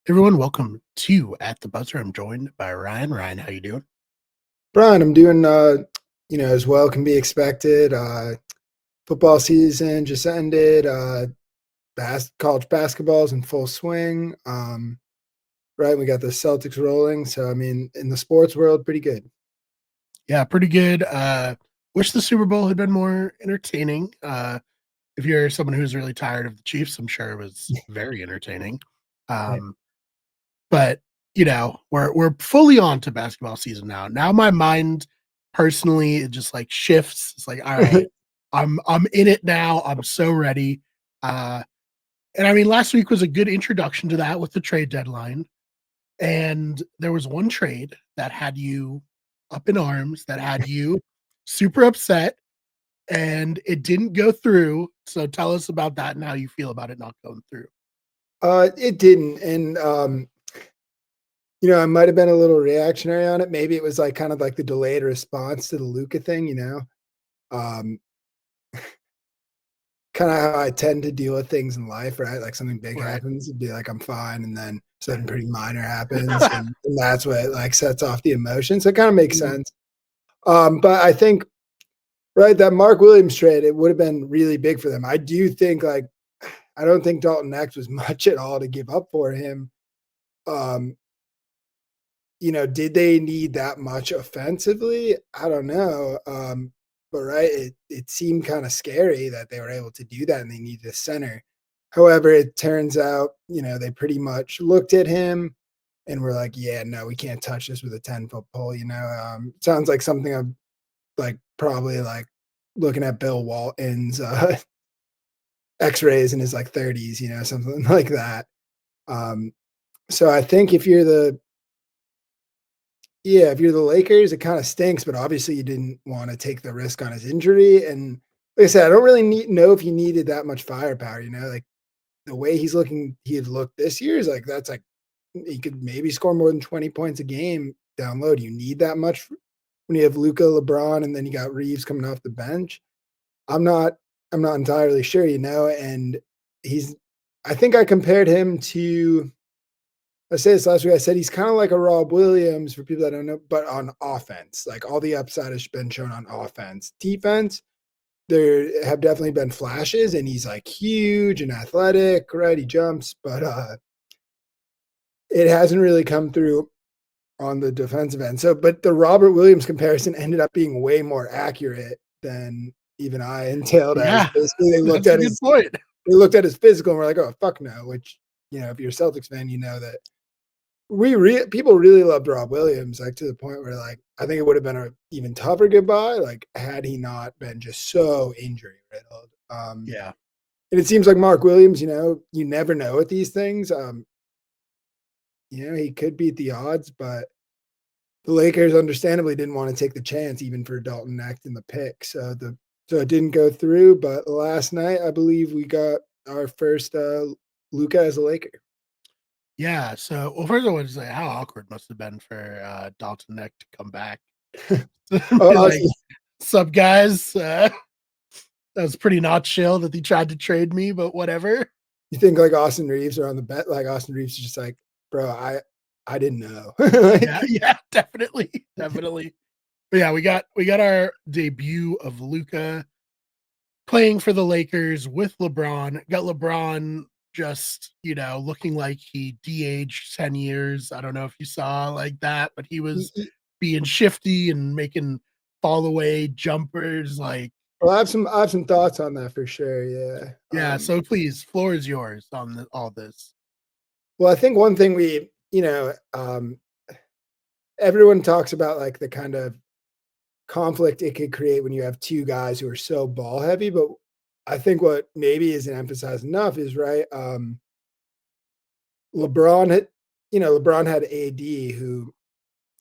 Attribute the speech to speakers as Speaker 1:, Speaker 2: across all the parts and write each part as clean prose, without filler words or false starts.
Speaker 1: Everyone, welcome to At the Buzzer. I'm joined by Ryan. Ryan, how you doing?
Speaker 2: Brian, I'm doing as well can be expected. Football season just ended. College basketball's in full swing. Right, we got the Celtics rolling. So I mean, in the sports world, pretty good.
Speaker 1: Yeah, pretty good. Wish the Super Bowl had been more entertaining. If you're someone who's really tired of the Chiefs, I'm sure it was very entertaining.
Speaker 2: Yeah.
Speaker 1: Um, but we're fully on to basketball season now. Now my mind personally it just like shifts. It's like, all right, I'm in it now. I'm so ready. Uh, and I mean, last week was a good introduction to that with the trade deadline. And there was one trade that had you up in arms, that had you super upset, and it didn't go through. So tell us about that and how you feel about it not going through.
Speaker 2: It didn't, and I might have been a little reactionary on it. Maybe it was like kind of like the delayed response to the Luka thing. Um, kind of how I tend to deal with things in life, right? Like something big
Speaker 1: Right.
Speaker 2: happens, it'd be like I'm fine, and then something pretty minor happens, and that's what like sets off the emotion. So it kind of makes
Speaker 1: Mm,
Speaker 2: sense. But I think right that Mark Williams trade it would have been really big for them. I do think like I don't think Dalton X was much at all to give up for him. Um, did they need that much offensively? I don't know. But right, it seemed kind of scary that they were able to do that and they needed a center. However, it turns out, they pretty much looked at him and were like, yeah, no, we can't touch this with a 10-foot pole. Sounds like something I'm like probably like looking at Bill Walton's x-rays in his like 30s, something like that. Um, so I think if you're the Lakers, it kind of stinks, but obviously you didn't want to take the risk on his injury. And like I said, I don't really know if he needed that much firepower. Like the way he had looked this year is like that's like he could maybe score more than 20 points a game down low. Do you need that much when you have Luka, LeBron, and then you got Reeves coming off the bench? I'm not I'm not entirely sure, and he's I think I compared him to I said this last week. I said he's kind of like a Rob Williams for people that don't know, but on offense. Like all the upside has been shown on offense. Defense, there have definitely been flashes, and he's like huge and athletic, right? He jumps, but it hasn't really come through on the defensive end. So, but the Robert Williams comparison ended up being way more accurate than even I entailed as
Speaker 1: Yeah,
Speaker 2: basically
Speaker 1: that's a good point.
Speaker 2: they looked at his physical and were like, oh fuck no, which if you're a Celtics fan, you know that people really loved Rob Williams, like to the point where like I think it would have been a even tougher goodbye, like had he not been just so injury riddled.
Speaker 1: Yeah.
Speaker 2: And it seems like Mark Williams, you never know with these things. He could beat the odds, but the Lakers understandably didn't want to take the chance even for Dalton Knecht in the pick. So it didn't go through. But last night, I believe we got our first Luka as a Laker.
Speaker 1: Yeah. So, well, first I want to say how awkward must have been for Dalton Neck to come back. Be
Speaker 2: Oh,
Speaker 1: like, sup, guys? That was pretty not chill that they tried to trade me, but whatever.
Speaker 2: you think like Austin Reeves are on the bet? Like Austin Reeves is just like, bro, I didn't know. like,
Speaker 1: Yeah, yeah, definitely, definitely. But yeah, we got our debut of Luka playing for the Lakers with LeBron. Got LeBron just, looking like he de-aged 10 years. I don't know if you saw like that, but he was being shifty and making fall away jumpers. Like,
Speaker 2: well, I have some thoughts on that for sure. Yeah.
Speaker 1: yeah, so please, floor is yours on all this.
Speaker 2: Well, I think one thing everyone talks about like the kind of conflict it could create when you have two guys who are so ball heavy, but I think what maybe isn't emphasized enough is right. LeBron had, LeBron had AD who,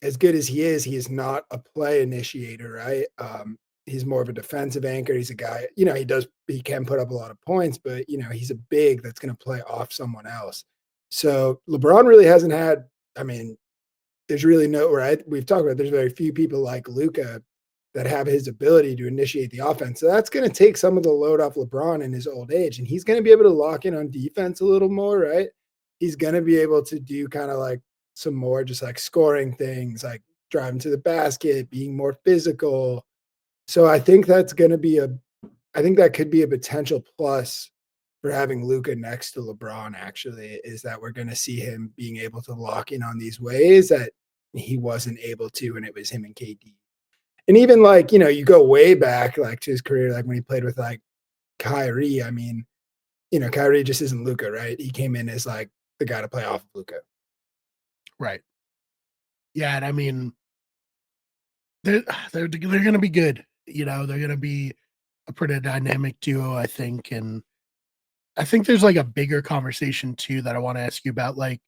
Speaker 2: as good as he is not a play initiator, right? He's more of a defensive anchor. He's a guy, he can put up a lot of points, but he's a big that's going to play off someone else. So LeBron really hasn't had. I mean, there's really no right. We've talked about there's very few people like Luka that have his ability to initiate the offense. So that's going to take some of the load off LeBron in his old age, and he's going to be able to lock in on defense a little more, right? he's gonna be able to do kind of like some more just like scoring things, like driving to the basket, being more physical. So I think that's gonna be a I think that could be a potential plus for having Luka next to LeBron, actually, is that we're gonna see him being able to lock in on these ways that he wasn't able to when it was him and KD. And even like, you go way back like to his career, like when he played with like Kyrie. I mean, Kyrie just isn't Luka, right? He came in as like the guy to play off of Luka.
Speaker 1: Right. Yeah, and I mean, they're they're gonna be good. They're gonna be a pretty dynamic duo, I think, and I think there's like a bigger conversation too that I want to ask you about, like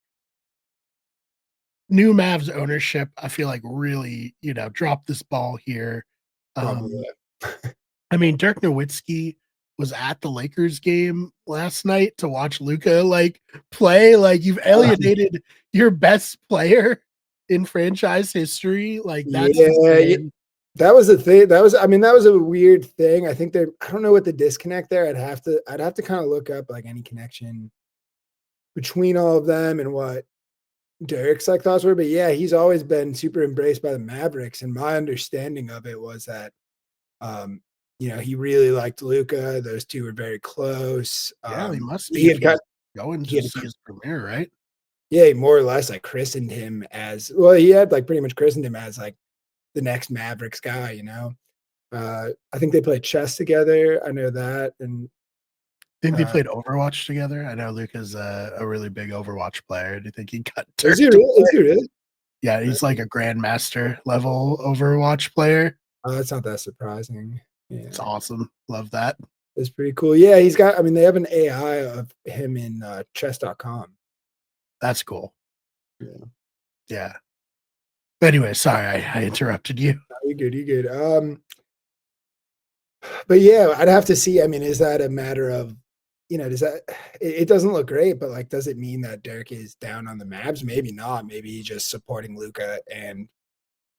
Speaker 1: new Mavs ownership. I feel like really, dropped this ball here.
Speaker 2: Probably.
Speaker 1: Um, I mean, Dirk Nowitzki was at the Lakers game last night to watch Luka like play. Like you've alienated your best player in franchise history. Like that's
Speaker 2: Yeah,
Speaker 1: insane.
Speaker 2: that was the thing. I mean, that was a weird thing. I don't know what the disconnect there. I'd have to kind of look up like any connection between all of them and what Derek's like thoughts were. But yeah, he's always been super embraced by the Mavericks. And my understanding of it was that um, he really liked Luca. Those two were very close.
Speaker 1: Yeah, he must be
Speaker 2: He
Speaker 1: if
Speaker 2: had got
Speaker 1: he's going
Speaker 2: he
Speaker 1: to
Speaker 2: had
Speaker 1: see his premiere, right?
Speaker 2: yeah, he more or less like christened him as well. He had like pretty much christened him as like the next Mavericks guy. I think they played chess together. I know that. And
Speaker 1: Think they
Speaker 2: uh,
Speaker 1: played Overwatch together? I know Luca's a really big Overwatch player. Do you think he got
Speaker 2: is
Speaker 1: turned
Speaker 2: he
Speaker 1: to
Speaker 2: really? Is
Speaker 1: play?
Speaker 2: he really?
Speaker 1: Yeah,
Speaker 2: Uh,
Speaker 1: he's like a grandmaster level Overwatch player.
Speaker 2: that's not that surprising.
Speaker 1: It's
Speaker 2: Yeah,
Speaker 1: awesome. Love that.
Speaker 2: it's pretty cool. Yeah, he's got. I mean, they have an AI of him in chess.com.
Speaker 1: That's cool.
Speaker 2: Yeah,
Speaker 1: Yeah. But anyway, sorry I interrupted you.
Speaker 2: you good. You good. But yeah, I'd have to see. I mean, is that a matter of, does that it doesn't look great, but like, does it mean that Derek is down on the Mavs? Maybe not. Maybe he's just supporting Luca and,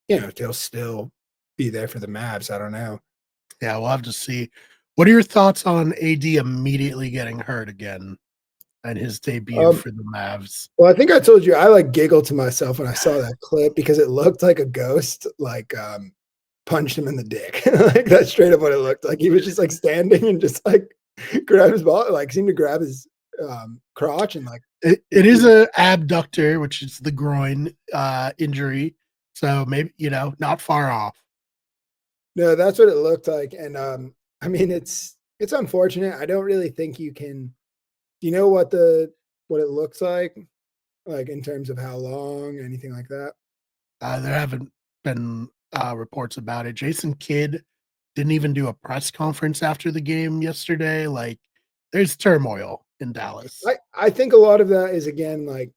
Speaker 2: he'll still be there for the Mavs. I don't know.
Speaker 1: Yeah, we'll have to see. What are your thoughts on AD immediately getting hurt again and his debut
Speaker 2: Um,
Speaker 1: for the Mavs?
Speaker 2: well, I think I told you I like giggled to myself when I saw that clip because it looked like a ghost, like punched him in the dick. Like that's straight up what it looked like. He was just like standing and just like grab his ball, like seemed to grab his crotch and like
Speaker 1: It is a abductor, which is the groin injury. So maybe, not far off.
Speaker 2: no, that's what it looked like. And I mean it's unfortunate. I don't really think you can do you know what it looks like in terms of how long, anything like that?
Speaker 1: There haven't been reports about it. Jason Kidd didn't even do a press conference after the game yesterday. Like, there's turmoil in Dallas.
Speaker 2: I think a lot of that is again like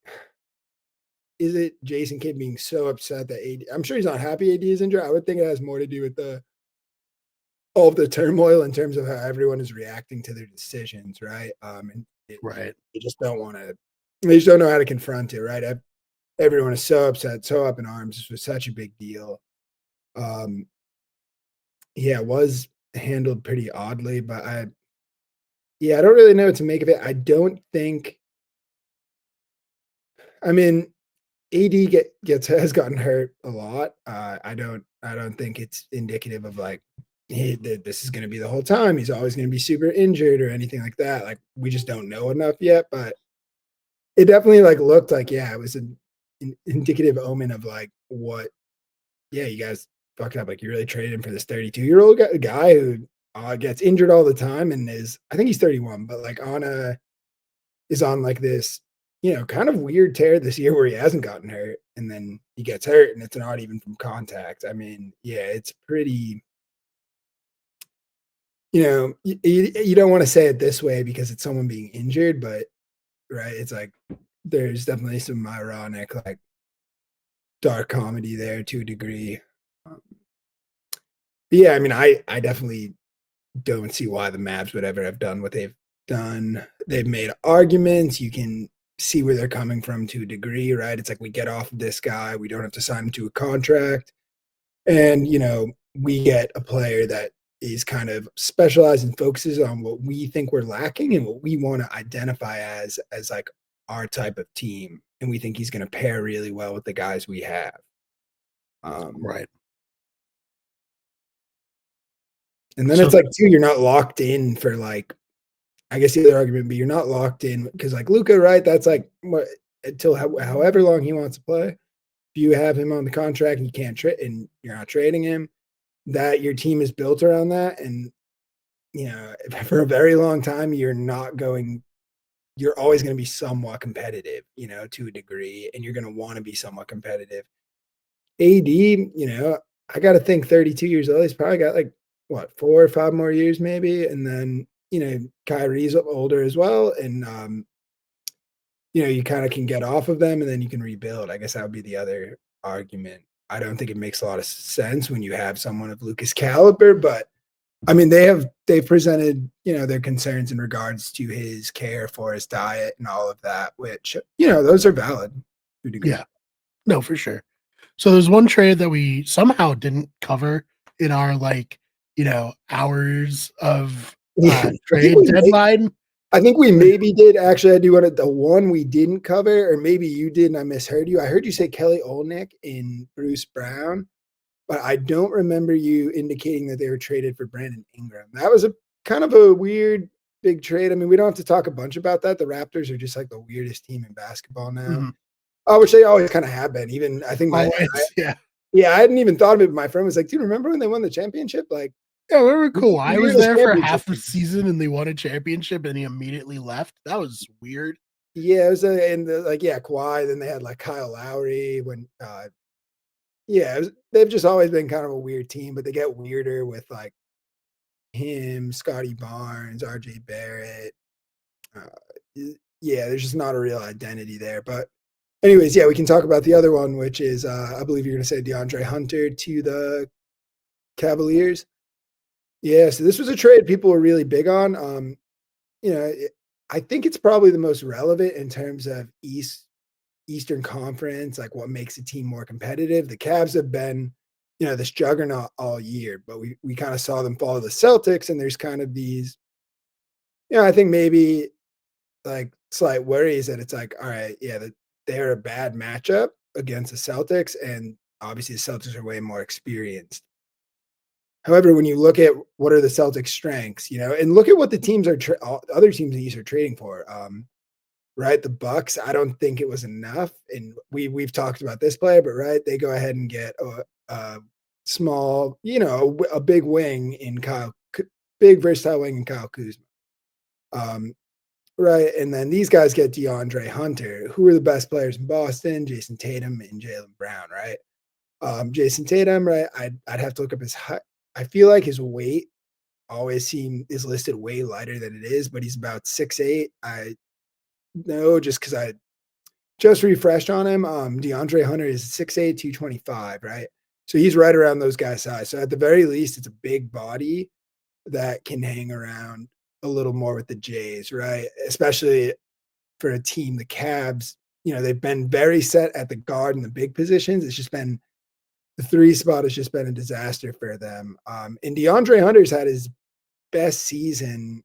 Speaker 2: is it Jason Kidd being so upset that AD I'm sure he's not happy AD is injured. I would think it has more to do with the all of the turmoil in terms of how everyone is reacting to their decisions, right? And
Speaker 1: Right.
Speaker 2: you just don't want to, they just don't know how to confront it, right? Everyone is so upset, so up in arms. This was such a big deal. Um, yeah, it was handled pretty oddly, but yeah, I don't really know what to make of it. I don't think, I mean, AD gets has gotten hurt a lot. I don't think it's indicative of like this is going to be the whole time. He's always going to be super injured or anything like that. Like we just don't know enough yet. But it definitely like looked like yeah, it was an indicative omen of like what. Yeah, you guys fucked up. Like you really traded him for this 32-year-old guy who gets injured all the time and is I think he's 31, but like is on like this, kind of weird tear this year where he hasn't gotten hurt and then he gets hurt and it's not even from contact. I mean, yeah, it's pretty, you don't want to say it this way because it's someone being injured, but right, it's like there's definitely some ironic, like dark comedy there to a degree. Um, yeah, I mean, I definitely don't see why the Mavs would ever have done what they've done. They've made arguments. You can see where they're coming from to a degree, right? It's like we get off of this guy, we don't have to sign him to a contract. And, we get a player that is kind of specialized and focuses on what we think we're lacking and what we want to identify as like our type of team, and we think he's going to pair really well with the guys we have. Um,
Speaker 1: Right.
Speaker 2: and then
Speaker 1: So
Speaker 2: it's like too, you're not locked in for like I guess the other argument would be you're not locked in because like Luka, right? That's like what until however long he wants to play. If you have him on the contract and you can't trade and you're not trading him, that your team is built around that. And for a very long time, you're always going to be somewhat competitive, to a degree, and you're going to want to be somewhat competitive. AD, I got to think 32 years old. He's probably got like what 4 or 5 more years, maybe, and then Kyrie's older as well, and you kind of can get off of them, and then you can rebuild. I guess that would be the other argument. I don't think it makes a lot of sense when you have someone of Lucas caliber, but I mean they've presented their concerns in regards to his care for his diet and all of that, which those are valid to a degree.
Speaker 1: yeah, no, for sure. So there's one trade that we somehow didn't cover in our hours of
Speaker 2: Yeah,
Speaker 1: trade deadline.
Speaker 2: I think we maybe did. Actually, I do want to the one we didn't cover, or maybe you did and I misheard you. I heard you say Kelly Olynyk and Bruce Brown, but I don't remember you indicating that they were traded for Brandon Ingram. That was a kind of a weird big trade. I mean, we don't have to talk a bunch about that. The Raptors are just like the weirdest team in basketball now,
Speaker 1: Mhm.
Speaker 2: which they always kind of have been. Even I think
Speaker 1: Always, yeah.
Speaker 2: yeah, I hadn't even thought of it. But my friend was like, "Do you remember when they won the championship? Like
Speaker 1: Yeah, we were
Speaker 2: the
Speaker 1: cool. I was
Speaker 2: weirdest
Speaker 1: there for
Speaker 2: championship."
Speaker 1: half a season and they won a championship and he immediately left. That was weird.
Speaker 2: Yeah, it was like yeah, Kawhi. Then they had like Kyle Lowry when yeah, they've just always been kind of a weird team, but they get weirder with like him, Scotty Barnes, RJ Barrett. Uh, yeah, there's just not a real identity there. But anyways, yeah, we can talk about the other one, which is I believe you're going to say DeAndre Hunter to the Cavaliers. Yeah, so this was a trade people were really big on. You know, it, I think it's probably the most relevant in terms of Eastern Conference, like what makes a team more competitive. The Cavs have been, this juggernaut all year, but we kind of saw them follow the Celtics, and there's kind of these, I think maybe like slight worries that it's like, all right, yeah, that they're a bad matchup against the Celtics, and obviously the Celtics are way more experienced. However, when you look at what are the Celtics' strengths, and look at what the teams other teams in the East are trading for. Right? The Bucks, I don't think it was enough, and we've talked about this player, but right, they go ahead and get a small, a big wing in big versatile wing in Kyle Kuzma, right, and then these guys get DeAndre Hunter, who are the best players in Boston, Jason Tatum and Jaylen Brown, right? Jason Tatum, right? I'd have to look up his height. I feel like his weight always is listed way lighter than it is, but he's about 6'8". I know just because I just refreshed on him. DeAndre Hunter is 6'8", 225, right? So he's right around those guys' size. So at the very least, it's a big body that can hang around a little more with the Jays, right? Especially for a team, the Cavs, they've been very set at the guard and the big positions. It's just been the three spot has just been a disaster for them. And DeAndre Hunter's had his best season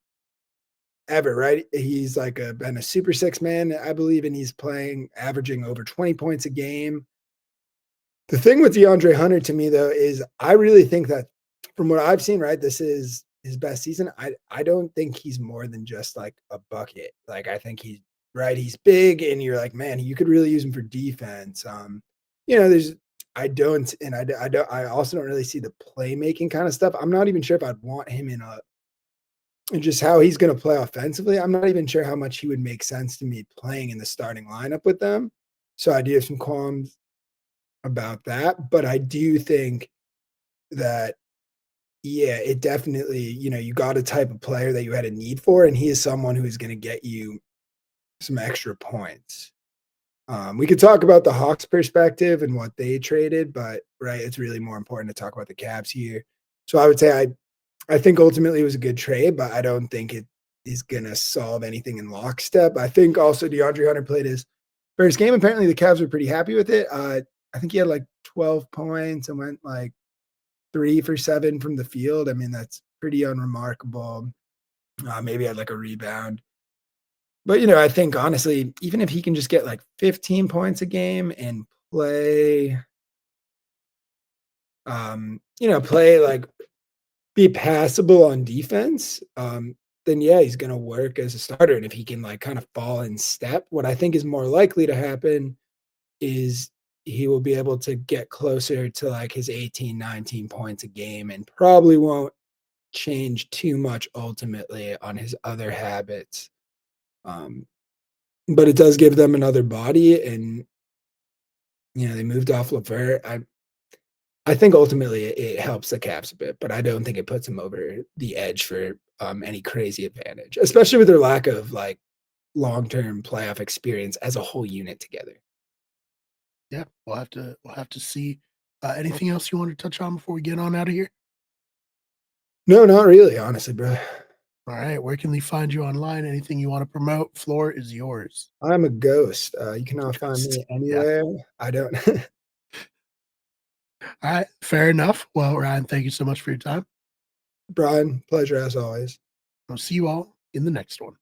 Speaker 2: ever, right? He's like been a super six man, I believe, and he's playing, averaging over 20 points a game. The thing with DeAndre Hunter to me, though, is I really think that from what I've seen, right, this is his best season. I don't think he's more than just like a bucket. Like, I think he's right. He's big, and you're like, man, you could really use him for defense. There's, I don't, and I don't, I also don't really see the playmaking kind of stuff. I'm not even sure if I'd want him and just how he's going to play offensively. I'm not even sure how much he would make sense to me playing in the starting lineup with them. So I do have some qualms about that, but I do think that, yeah, it definitely, you got a type of player that you had a need for, and he is someone who is going to get you some extra points. We could talk about the Hawks perspective and what they traded, but right, it's really more important to talk about the Cavs here. So I would say I think ultimately it was a good trade, but I don't think it is going to solve anything in lockstep. I think also DeAndre Hunter played his first game. Apparently the Cavs were pretty happy with it. I think he had like 12 points and went like 3 for 7 from the field. I mean, that's pretty unremarkable. Maybe had like a rebound. But, you know, I think honestly, even if he can just get like 15 points a game and play, you know, play like be passable on defense, then yeah, he's gonna work as a starter. And if he can like kind of fall in step, what I think is more likely to happen is he will be able to get closer to like his 18, 19 points a game and probably won't change too much ultimately on his other habits. Um, but it does give them another body, and you know they moved off Levert. I think ultimately it helps the Caps a bit, but I don't think it puts them over the edge for any crazy advantage, especially with their lack of like long term playoff experience as a whole unit together.
Speaker 1: Yeah, we'll have to see. Anything else you want to touch on before we get on out of here?
Speaker 2: No, not really, honestly, bro.
Speaker 1: All right, where can they find you online? Anything you want to promote? Floor is yours.
Speaker 2: I'm a ghost. You cannot find
Speaker 1: Just-
Speaker 2: me
Speaker 1: yeah.
Speaker 2: anywhere. I don't.
Speaker 1: All right, fair enough. Well, Ryan, thank you so much for your time.
Speaker 2: Brian, pleasure as always.
Speaker 1: I'll see you all in the next one.